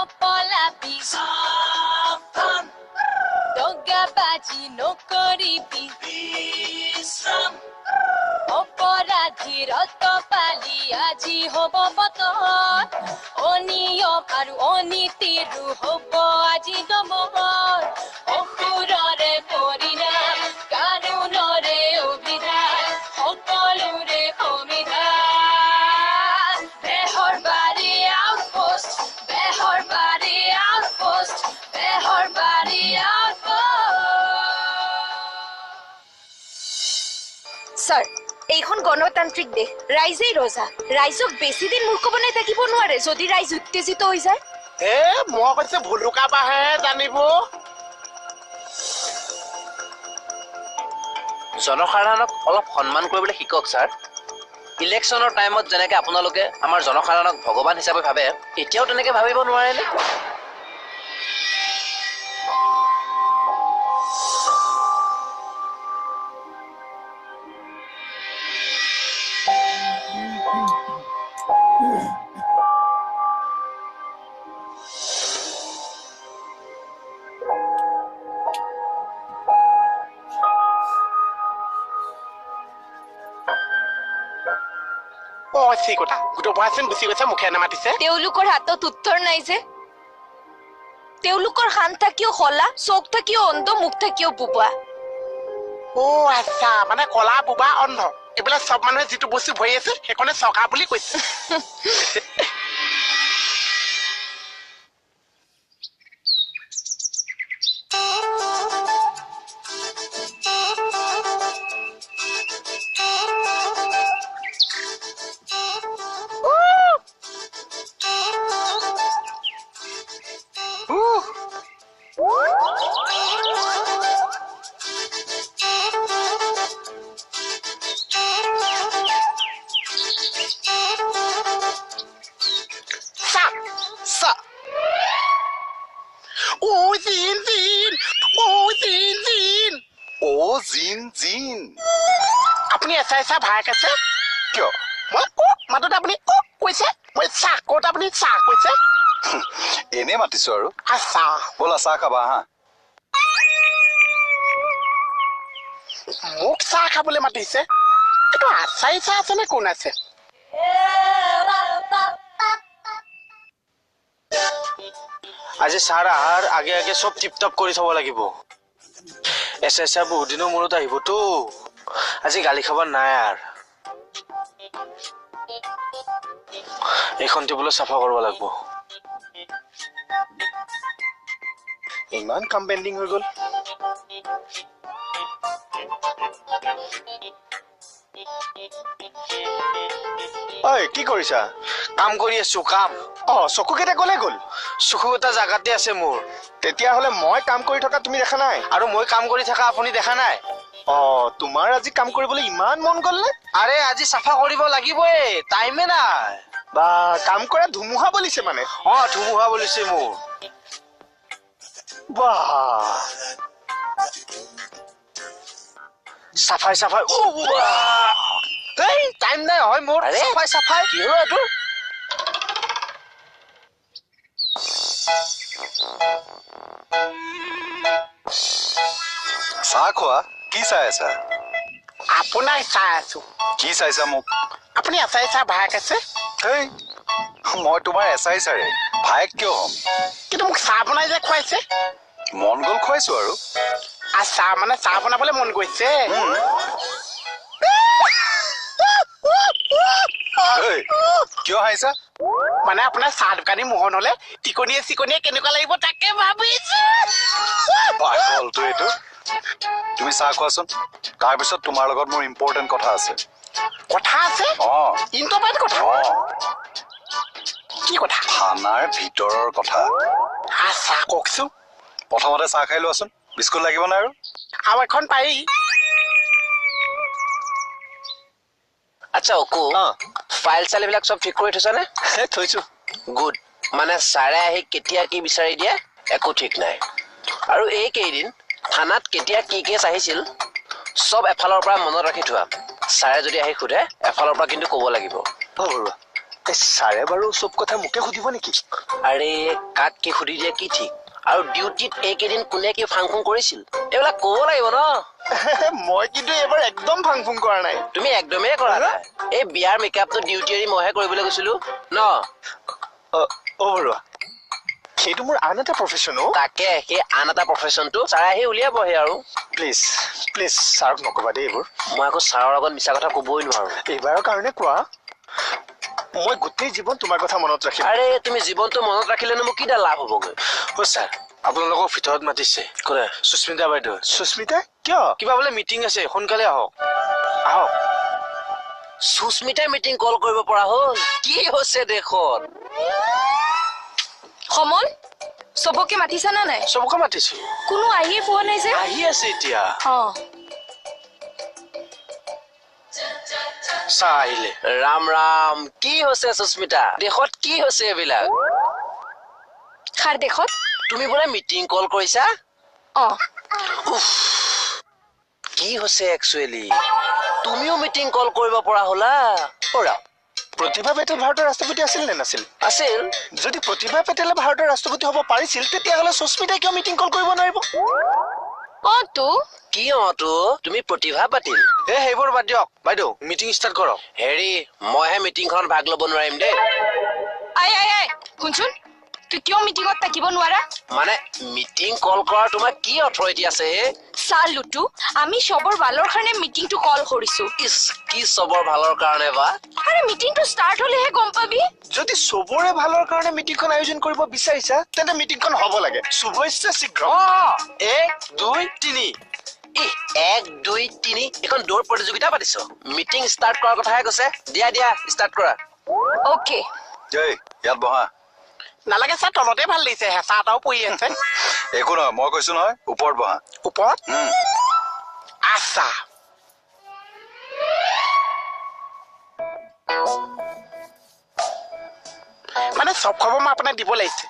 নপলাবি সাবধান দগাবাজি নকৰিবি বিশ্ৰাম অপৰাধীৰ অতপালি আজি হ'ব বতৰ অনিয়ম আৰু অনীতিৰো হ'ব আজি দমন অসুৰৰে পৰিণাম কানুনৰে অভিধান সকলোৰে সমিধান বেহৰবাৰী আউটপোষ্ট বেহৰবাৰী আউটপোষ্ট বেহৰবাৰী স্যাৰ এইখন গণতান্ত্ৰিক দেশ ৰাইজেই ৰজা ৰাইজক বেশি দিন মূৰ্খ বনাই থাকিব নোৱাৰে যদি ৰাইজ উত্তেজিত হৈ যায় মই কৈছে ভুলুকা বাহে জানিব জনসাধাৰণক অলপ সন্মান কৰিবলৈ শিকক ছাৰ ইলেকশ্যনৰ টাইমত যেনেকৈ আপোনালোকে আমাৰ জনসাধাৰণক ভগৱান হিচাপে ভাবে এতিয়াও তেনেকৈ ভাবিব নোৱাৰেনে কথা গোটেই বহাচোন গুচি গৈছে মুখে নামাতিছে তেওঁলোকৰ হাতত উত্তৰ নাই যে তেওঁলোকৰ কাণ থাকিও হলা চোখ থাকিও অন্ধ মুখ থাকিও বুবা আচ্ছা মানে কলা বুবা অন্ধ এইবিলাক চব মানুহে যিটো বস্তু ভৰি আছে সেইখনে চকা বুলি কৈছে আপুনি এচা ভাগ আছে কিয় মই মাতত আপুনি কৈছে মই চাহ ক'ত আপুনি চাহ কৈছে এনে মাতিছো আৰু আচ্ছা ব'লা চাহ খাবা হা মোক চাহ খাবলৈ মাতিছে এইটো আচাই চাহ আছে নে কোন আছে আজি ছাৰ আহাৰ আগে আগে চব টিপটপ কৰি থব লাগিব এছা বহুত দিনৰ মূৰত আহিবতো আজি গালি খাব নাই আৰু এইখন টেবুলত চাফা কৰিব লাগিব ইমান কাম পেণ্ডিং হৈ গ'ল ঐ কি কৰিছা কাম কৰি আছো কাম চকু কেইটা গ'লে গ'ল চকু এটা জাগাতে আছে মোৰ তেতিয়াহ'লে মই কাম কৰি থকা তুমি দেখা নাই আৰু মই কাম কৰি থকা আপুনি দেখা নাই তোমাৰ আজি কাম কৰিবলৈ ইমান মন গ'ল নে আৰে আজি চাফা কৰিব লাগিবই টাইমে নাই বা কাম কৰা ধুমুহা বলিছে মানে ধুমুহা বলিছে মোৰ বাহ চাফাই চাফাই টাইম নাই হয় মোৰ চাফাই চাফাই কি হ'ল এইটো চাহ খোৱা কি চাই আছা আপোনাৰ চাই আছো কি চাইছা মোক আপুনি এচাই চাহ ভাগ আছে মই তোমাৰ এচাই চাৰে ভায়েক কিয় হ'ম কিন্তু মোক চাহ বনাই যে খুৱাইছে মন গ'ল খুৱাইছো আৰু আচ্ছা মানে চাহ বনাবলৈ মন গৈছে কিয় হাঁহিছা মানে আপোনাৰ চাহ দোকানী মোহন হলে টিকনিয়ে চিকনিয়ে কেনেকুৱা লাগিব তাকে ভাবিছো পাগলটো এইটো তুমি চাহ খোৱাচোন তাৰপিছত তোমাৰ লগত মোৰ ইম্পৰ্টেণ্ট কথা আছে ইম্পৰ্টেণ্ট কথা কি কথা থানাৰ ভিতৰৰ কথা আচ্ছা কওকচোন প্ৰথমতে চাহ খাই লোৱাচোন বিস্কুট লাগিব নাই আৰু এখন পাৰি আচ্ছা অকু ফাইল চাইল এইবিলাক চব ঠিক কৰি থৈছানে থৈছো গুড মানে ছাৰে আহি কেতিয়া কি বিচাৰি দিয়ে একো ঠিক নাই আৰু এই কেইদিন থানাত কেতিয়া কি কেছ আহিছিল সব এফালৰ পৰা মনত ৰাখি থোৱা ছাৰে যদি আহি সোধে এফালৰ পৰা কিন্তু ক'ব লাগিব বৰুৱা ছাৰে বাৰু চব কথা মোকে সুধিব নেকি? আৰে কাক কি সুধি দিয়ে কি ঠিক আৰু ডিউটিত এইকেইদিন কোনে কি ফাং ফুং কৰিছিল এইবিলাক ক'ব লাগিব ন মই কিন্তু এইবাৰ একদম ফাং ফুং কৰা নাই। তুমি একদমেই কৰা নাই এই বিয়াৰ মেকআপটো ডিউটি এৰি মইহে কৰিবলৈ গৈছিলো ন বৰুৱা সেইটো মোৰ আন এটা প্ৰফেশ্যন। তাকে সেই আন এটা প্ৰফেশ্যনটো ছাৰে আহি উলিয়াবহে আৰু প্লিজ প্লিজ ছাৰক নকবা দেই এইবোৰ। মই আকৌ ছাৰৰ আগত মিছা কথা ক'বই নোৱাৰো। এইবাৰৰ কাৰণে কোৱা মই গোটেই জীৱন তোমাৰ কথা মনত ৰাখিম। আৰে তুমি জীৱনটো মনত ৰাখিলেনো মোক কিডাল লাভ হ'বগৈ। ছাৰ আপোনালোকক ভিতৰত মাতিছে। কোনে? সুস্মিতা বাইদেউ। সুস্মিতা কিয়? কিবা বোলে মিটিং আছে সোনকালে আহক। আহক। সুস্মিতাই মিটিং কল কৰিব পৰা হ'ল কি হৈছে দেশত? সমল চবকে মাতিছা না নাই? চবকে মাতিছো। কোনো আহিয়ে পোৱা নাই যে। আহি আছে এতিয়া। চাহ আহিলে। ৰাম ৰাম কি হৈছে সুস্মিতা? দেশত কি হৈছে এইবিলাক? খাৰ দেশত তুমি বোলে মিটিং কল কৰিছা? কি হৈছে একচুৱেলি? তুমিও মিটিং কল কৰিব পৰা হ'লা? প্ৰতিভা পেটেল ভাৰতৰ ৰাষ্ট্ৰপতি আছিল নে নাছিল? আছিল। যদি প্ৰতিভা পেটেলে ভাৰতৰ ৰাষ্ট্ৰপতি হ'ব পাৰিছিল তেতিয়াহ'লে সুস্মিতাই কিয় মিটিং কল কৰিব নোৱাৰিব? কি তুমি প্ৰতিভা পাতিল? সেইবোৰ বাদ দিয়ক বাইদেউ মিটিং ষ্টাৰ্ট কৰক। হেৰি মইহে মিটিংখনত ভাগ ল'ব নোৱাৰিম দেই। শুনচোন তুই কিয় মিটিঙত থাকিব নোৱাৰা? মানে মিটিং কল কৰাৰ তোমাৰ কি অথৰিটি আছে? চাল লুটু আমি চবৰ ভালৰ কাৰণে মিটিংটো কল কৰিছো। কি চবৰ ভালৰ কাৰণে বা? আৰে মিটিংটো ষ্টাৰ্ট হ'লেহে গম পাবি। যদি চবৰে ভালৰ কাৰণে মিটিংখন আয়োজন কৰিব বিচাৰিছা তেন্তে মিটিংখন হ'ব লাগে শুভেচ্ছা শীঘ্ৰ। 1 2 3 1 2 3 এখন দৌৰ প্ৰতিযোগিতা পাতিছ। মিটিং ষ্টাৰ্ট কৰাৰ কথাহে কৈছে। দিয়া ষ্টাৰ্ট কৰা। অ'কে ইয়াত বহা। নালাগে ছাৰ তলতে ভাল লাগিছে হেঁচা এটাও পৰি আছে। একো নহয় মই কৈছো নহয় ওপৰত বহা। ওপৰত আচ্ছা মানে চব খবৰ মই আপোনাক দিব লাগিছে।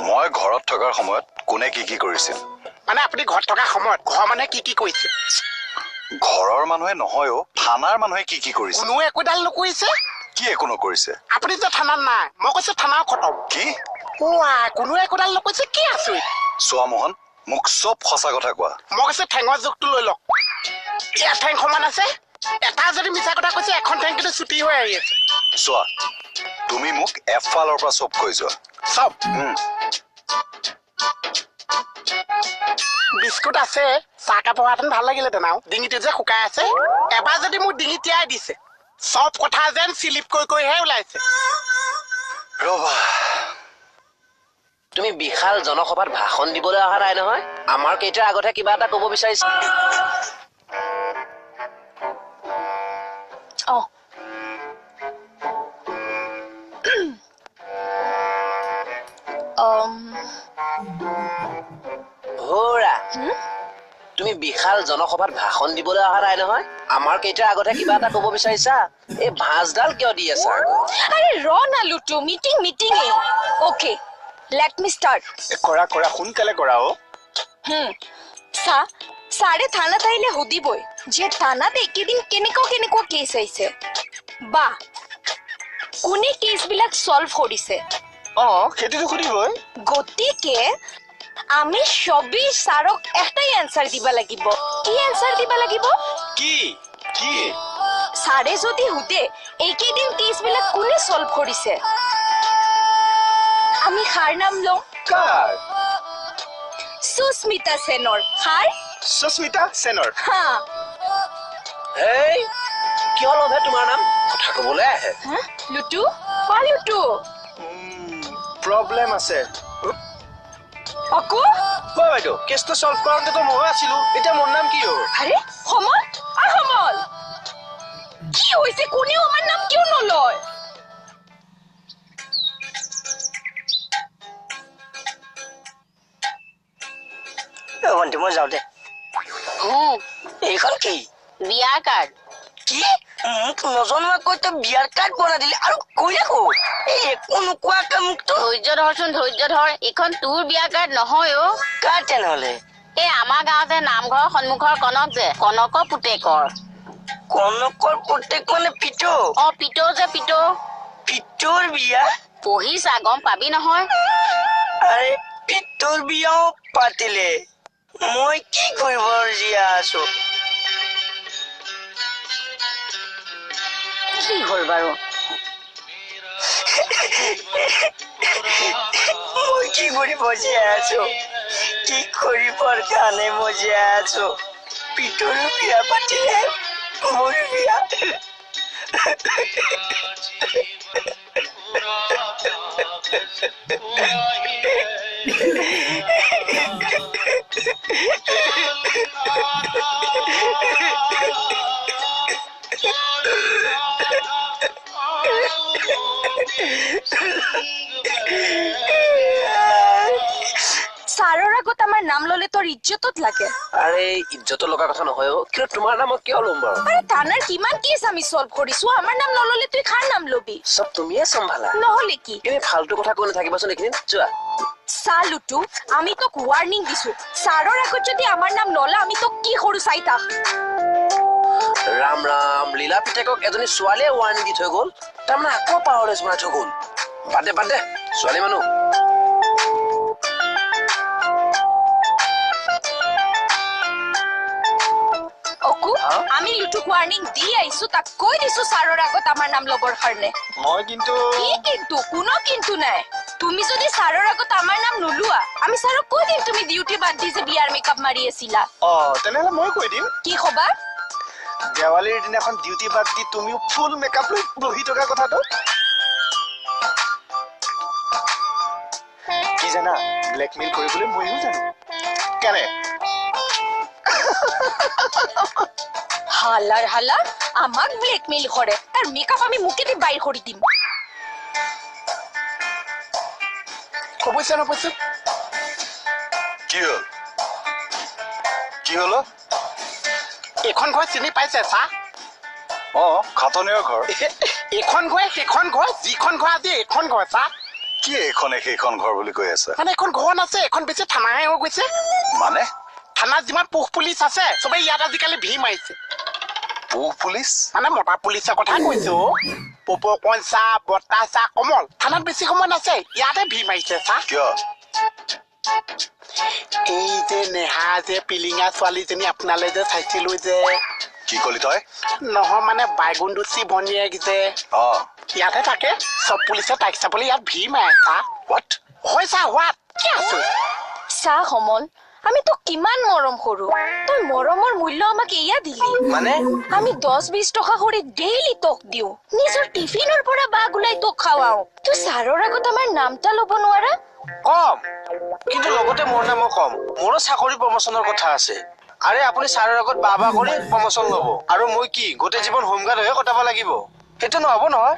মই ঘৰত থকাৰ সময়ত কোনে কি কি কৰিছিল? মানে আপুনি ঘৰত থকা সময়ত ঘৰৰ মানুহে কি কি কৰিছে? ঘৰৰ মানুহে নহয় থানাৰ মানুহে কি কি কৰিছে? কোনো একোডাল নকৰিছে। কি একো নকৰিছে? আপুনি যে থানাত নাই মই কৈছো থানাও খতম। কি? কোনো একোডাল নকৰিছে কি আছো? চোৱা মোহন মোক চব সঁচা কথা কোৱা। মই কৈছো ঠেঙৰ জোখটো লৈ লওক। ইয়াৰ ঠেং সমান আছে। এটা যদি মিছা কথা কৈছে এখন ঠেং কিন্তু ছুটি হৈ আহি আছে। চোৱা তুমি মোক এফালৰ পৰা চব কৈ যোৱা। চব বিস্কুট আছে চাহকাপ হোৱাহেঁতেন ভাল লাগিলেহেঁতেন। আৰু ডিঙিটো যে শুকাই আছে এবাৰ যদি মোক ডিঙি তিয়াই দিছে চব কথা যেন চিলিপ কৰিহে ওলাইছে। ৰবা তুমি বিশাল জনসভাত ভাষণ দিবলৈ অহা নাই নহয়। আমাৰ কেইটাৰ আগতহে কিবা এটা ক'ব বিচাৰিছে। তুমি বিশাল জনসভাত ভাষণ দিবলৈ অহা নাই নহয়। আমাৰ কেইটাৰ আগতহে কিবা এটা ক'ব বিচাৰিছা। এই ভাঁজডাল কিয় দি আছা? আৰে ৰ না লুটু meeting okay let me start. কৰা সোনকালে কৰা। ছাৰে থানাত আহিলে সুধিবই যে থানাত এইকেইদিন কেনেকুৱা কেছ আহিছে বা কোনে কেছবিলাক চল্ভ কৰিছে। সেইটোতো সুধিবই। গতিকে আমি সবেই ছাৰক একটাই এনসাৰ দিব লাগিব। কি এনসাৰ দিব লাগিব? কি ছাৰে যদি সুধে এইকেইদিন কেছবিলাক কোনে চল্ভ কৰিছে আমি সাৰ নাম লওঁ। কাৰ? সুস্মিতা সেনৰ। সাৰ সুস্মিতা সেনৰ। এই কিয় লভে তোমাৰ নাম? কথা ক'বলৈ আহে। লুটু লুটু প্ৰব্লেম আছে। আকৌ বাইদেউ কেছটো চল্ভ কৰোঁতেতো মই আছিলো এতিয়া মোৰ নাম কি হ'ল? আৰে সমল কি হৈছে? কোনেও আমাৰ নাম কিয় নলয়? ভণ্টি মই যাওঁ দে। এইখন কি? বিয়াৰ কাৰ্ড। কি মোক নজনোৱাকৈ তই বিয়াৰ কাৰ্ড বনাই দিলি আৰু কৈলে ক'ত? এই একো নোকোৱাকৈ মোক তো ধৈৰ্য ধৰ এইখন তোৰ বিয়াৰ কাৰ্ড নহয় কাৰ তেনেহ'লে? এই আমাৰ গাঁৱত যে নামঘৰৰ সন্মুখৰ কনক যে কনকৰ পুতেকৰ। কনকৰ পুতেক মানে পিতো পিতো যে পিতো পিতোৰ বিয়া পঢ়িছা গম পাবি নহয় আৰে পিতোৰ বিয়াও পাতিলে মই কি কৰিব জীয়া আছো কি হ'ল বাৰু মই কি কৰিব জীয়া আছো কি কৰিবৰ কাৰণে মই জীয়া আছো পিতোৰ বিয়া পাতিলে মোৰ বিয়া ছাৰৰ আগত আমাৰ নাম ললে তোৰ ইজ্জতত লাগে আৰে ইজ্জতৰ লগা কথা নহয় কিন্তু তোমাৰ নামত কিয় ল'ম বাৰু আৰে থানাৰ কিমান কেছ আমি সলভ কৰিছো আমাৰ নাম নললে তুই খাৰ নাম লবি চব তুমিয়ে চম্ভালা নহলে কি তুমি ফাল্টু কথা কৈ নাথাকিবাচোন এইখিনি যোৱা চালুটু আমি তোক ওয়াৰ্নিং দিছো ছাৰৰ আগত যদি আমাৰ নাম নলা আমি তোক কি কৰো চাই থাক ৰাম ৰাম লীলা পিতেকক এজনী ছোৱালীয়ে ৱাৰ্ণিং দি থৈ গ'ল তাৰমানে আকৌ পাৱাৰলেছ বনাই থৈ গ'ল বাদ দে ছোৱালী মানুহ অকু আমি লুটুক ওয়াৰ্নিং দি আইছো তাক কৈ দিছো ছাৰৰ আগত আমাৰ নাম লবৰ কাৰণে মই কিন্তু কি কিন্তু কোনো কিন্তু নাই তুমি যদি ছাৰৰ আগত আমাৰ নাম নোলোৱা আমি ছাৰক কৈ দিম তুমি ডিউটি বাদ দি যে বিয়াৰ মেকআপ মাৰি আছিলা তেনেহ'লে মই কৈ দিম কি খবৰ দেৱালীৰ দিনাখন ডিউটি বাদ দি তুমিও ফুল মেকআপ লৈ বহি থকা কথাটো কি জানা ব্লেকমেইল কৰিবলৈ ময়ো জানো কেনে হালাৰ আমাক ব্লেকমেইল কৰে তাৰ মেকআপ আমি মুখেদি বাইৰ কৰি দিম অৱশ্যে নপশ্যে কি হ'ল এইখন ঘৰ চিনি পাইছে চা খাটনীয় ঘৰ এইখন ঘৰ সেইখন ঘৰ যিখন ঘৰ আজি এইখন ঘৰ চা কি এইখনে সেইখন ঘৰ বুলি কৈ আছে মানে এখন ঘৰ নাছে এখন বেছি থানাহে হৈ গৈছে মানে থানাত যিমান পুহ পুলিচ আছে চবেই ইয়াত আজিকালি ভিৰ মাৰিছে পুহ পুলিচ মানে মতা পুলিচৰ কথা কৈছো পপকন চাহ বৰ্তা চাহ কমল থানাত বেছি সময় নাছে ইয়াতে ভিৰ মাৰিছে চা কিয় এই যে নেহা যে পিলিঙা ছোৱালীজনী আপোনালৈ যে চাইছিলো যে কি কলি তই নহয় মানে বাইগুণ্ডুচি ভনীয়েক যে ইয়াতে থাকে চব পুলিচে তাইক চাবলৈ ইয়াত ভিৰ মাৰে চা হোৱাট হয় চা হোৱাট কি আছো চা কমল আমি তোক কিমান মৰম কৰো তই মৰমৰ মূল্য আমাক এয়া দিলি মানে আমি 10-20 টকা কৰি ডেইলি তোক দিও নিজৰ টিফিনৰ পৰা বাগ ওলাই তোক খাওয়াও তুই ছাৰৰ আগত আমাৰ নামটা ল'ব নোৱাৰা কম কিন্তু লগতে মোৰ নামো কম মোৰো চাকৰি প্ৰমোচনৰ কথা আছে আৰে আপুনি ছাৰৰ আগত বাবা কৰি প্ৰমোচন ল'ব আৰু মই কি গোটেই জীৱন হোমগাৰ্ড হৈ কটাব লাগিব সেইটো নহ'ব নহয়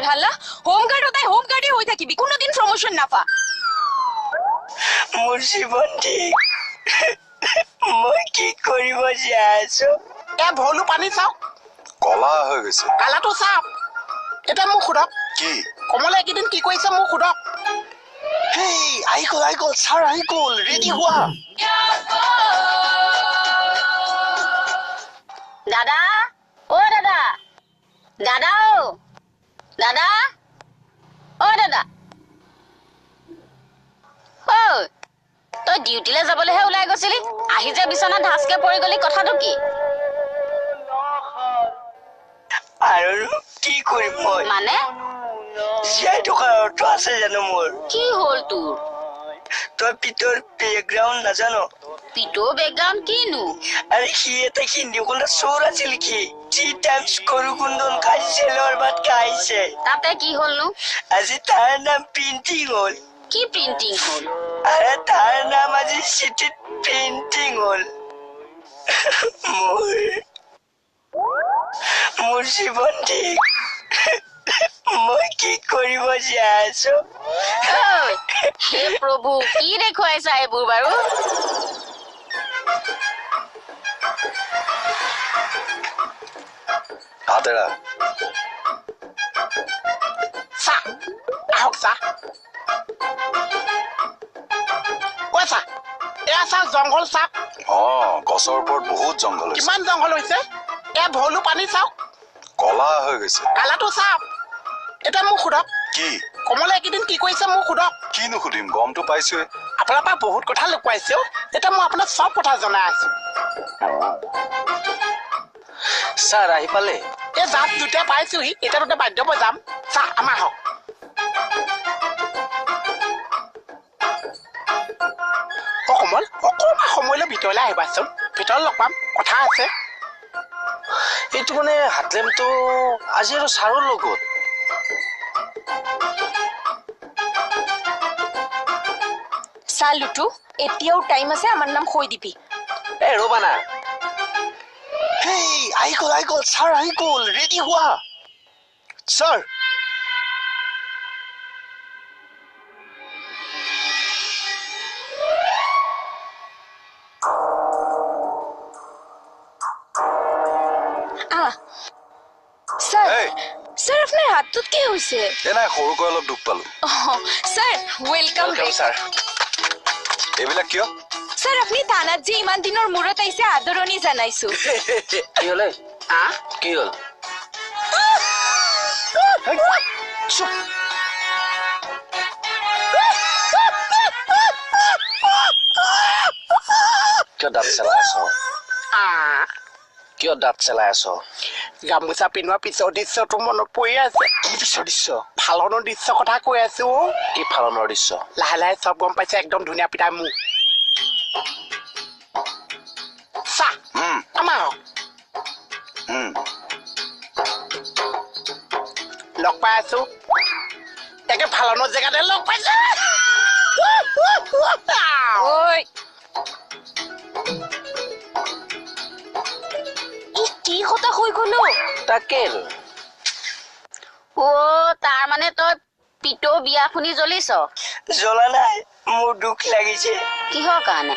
হাল্লা হোমগাৰ্ডে হৈ থাকিবি কোনোদিন প্ৰমোচন নাপা মোৰ জীৱন ঠিক মই কি কৰিব জীয়া আছো ভলু পানী চাওক কলা হৈ গৈছে কালাটো চাওক এতিয়া মোক সোধক কি কমলে এইকেইদিন কি কৰিছে মোক সোধক হেই আহি গ'ল ছাৰ আহি গ'ল ৰেডি হোৱা দাদা দাদা দাদা দাদা দাদা তই ডিউটিলৈ যাবলৈহে ওলাই গৈছিলি আহি যে বিচনাত ধাচকে পৰি গলি কথাটো কি আৰু কি কৰিম মই মানে জীয়াই থকাৰ অৰ্থ আছে জানো মোৰ কি হ'ল তোৰ তই পিতৰ বেকগ্ৰাউণ্ড নাজানো পিটো বেকগ্ৰাউণ্ড কিনো আরে সি এটা হিন্দি কোনটা চোর আছে লিখি 3 টাইমস করু কুন্দন খাইছে লরবাত খাইছে তাতে কি হলনো আজি তার নাম প্রিন্টিং হল কি প্রিন্টিং হল আরে তার নাম আজি সিটি প্রিন্টিং হল মোর জীবন ঠিক মই কি কৰিব যাইছো হে প্ৰভু কি দেখুৱাইছা এইবোৰ বাৰু হাতেৰা চা আহক চা কৈ চা এয়া চা জংঘল চাপ গছৰ ওপৰত বহুত জংঘল হৈছে কিমান জংঘল হৈছে এ ভলু পানী চাওক কলা হৈ গৈছে কালাটো চাওক এতিয়া মোক সোধক কি কমলে এইকেইদিন কি কৰিছে মোক সোধক কিনো সুধিম গমটো পাইছোৱে আপোনাৰ পৰা বহুত কথা লুকুৱাইছে এতিয়া মই আপোনাক চব কথা জনাই আছো ছাৰ আহি পালে এই জাপ দুটা পাইছোহি এতিয়া তোতে বাধ্য বজাম চাহ আমাৰ হওক কমল অকণমান সময়লৈ ভিতৰলৈ আহিবাচোন ভিতৰত লগ পাম কথা আছে এইটো মানে হাতলেমটো আজি আৰু ছাৰৰ লগত চা লুটু এতিয়াও টাইম আছে আমাৰ নাম কৈ দিবি এ ৰবা না হেই আহি গ'ল ছাৰ আহি গ'ল ৰেডি হোৱা ছাৰ স্যাৰ এই স্যাৰ আপনাৰ হাতত কি হইছে নাই সৰুকৈ অলপ দুখ পালো স্যাৰ ওয়েলকাম ব্যাক ছাৰ এইবিলাক কিয় স্যাৰ আপনি থানাত যে ইমান দিনৰ মূৰত আইছে আদৰণি জানাইছো কি হলে কি হল কিয় দাঁত চেলাই আছ কিয় দাঁত চেলাই আছ গামোচা পিন্ধোৱা পিছৰ দৃশ্যটো মনত পৰি আছে কি পিছৰ দৃশ্য ফালনৰ দৃশ্য কথা কৈ আছো কি ফালনৰ দৃশ্য লাহে লাহে চব গম পাইছে একদম ধুনীয়া পিতাই মোক চাহ আমাৰ হওক লগ পাই আছো একে ফালনৰ জেগাতে লগ পাইছে ওই কি কথা হৈ গলো তাকেল অ তাৰ মানে তই পিতো বিয়া শুনি জ্বলিছ জ্বলা নাই মোৰ দুখ লাগিছে কিহৰ কাৰণে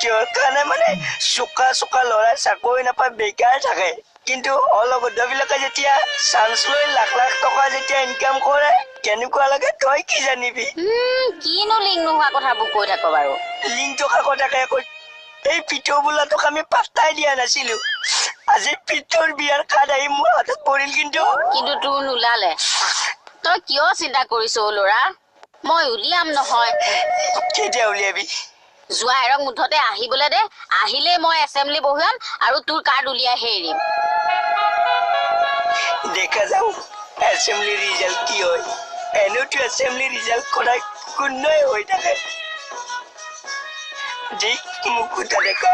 কিহৰ কাৰণে মানে চোকা চোকা ল'ৰা চাকৰি নাপায় বেকাৰ থাকে কিন্তু অলগধবিলাকে যেতিয়া চান্স লৈ লাখ লাখ টকা যেতিয়া ইনকাম কৰে কেনেকুৱা লাগে তই কি জানিবি কিনো লিং নোহোৱা কথাবোৰ কৈ থাক বাৰু লিংক থকা কথাকে কৈ এই পিঠৌ বোলাটোক আমি পাত্তাই দিয়া নাছিলো আজি পিঠৌৰ বিয়াৰ কাৰ্ড আহি মোৰ হাতত পৰিল কিন্তু তোৰ নোলালে তই কিয় চিন্তা কৰিছ ল'ৰা মই উলিয়াম নহয় কেতিয়া উলিয়াবি যোৱা এৰক মুঠতে আহিবলৈ দে আহিলে মই এছেম্বলি বহাম আৰু তোৰ কাৰ্ড উলিয়াই এৰিম দেখা যাও এছেম্বলি ৰিজাল্ট কি হয় এনেওতো এছেম্বলি ৰিজাল্ট সদায় শূন্যই হৈ থাকে দেখ মুকুতা দেখা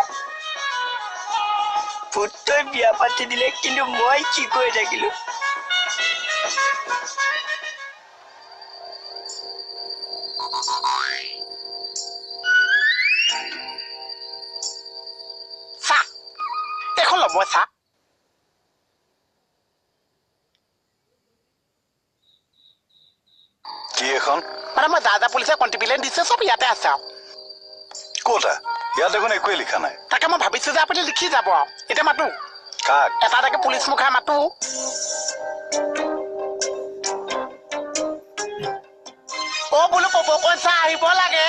পুত্ৰই বিয়া পাতি দিলে কিন্তু মই কি কৰি থাকিলো চাহ এখন ল'ব চাহ কি এখন মানে মই যা পুলিচে কণ্টিবিলেন দিছে চব ইয়াতে আছে আৰু ক'তা ইয়াত দেখোন একোৱে লিখা নাই তাকে মই ভাবিছো যে আপুনি লিখি যাব আৰু এতিয়া মাতো কাক এটা এটাকে পুলিচ মুখাই মাতো অ বোলো পপকৰ্ণ চাহ আহিব লাগে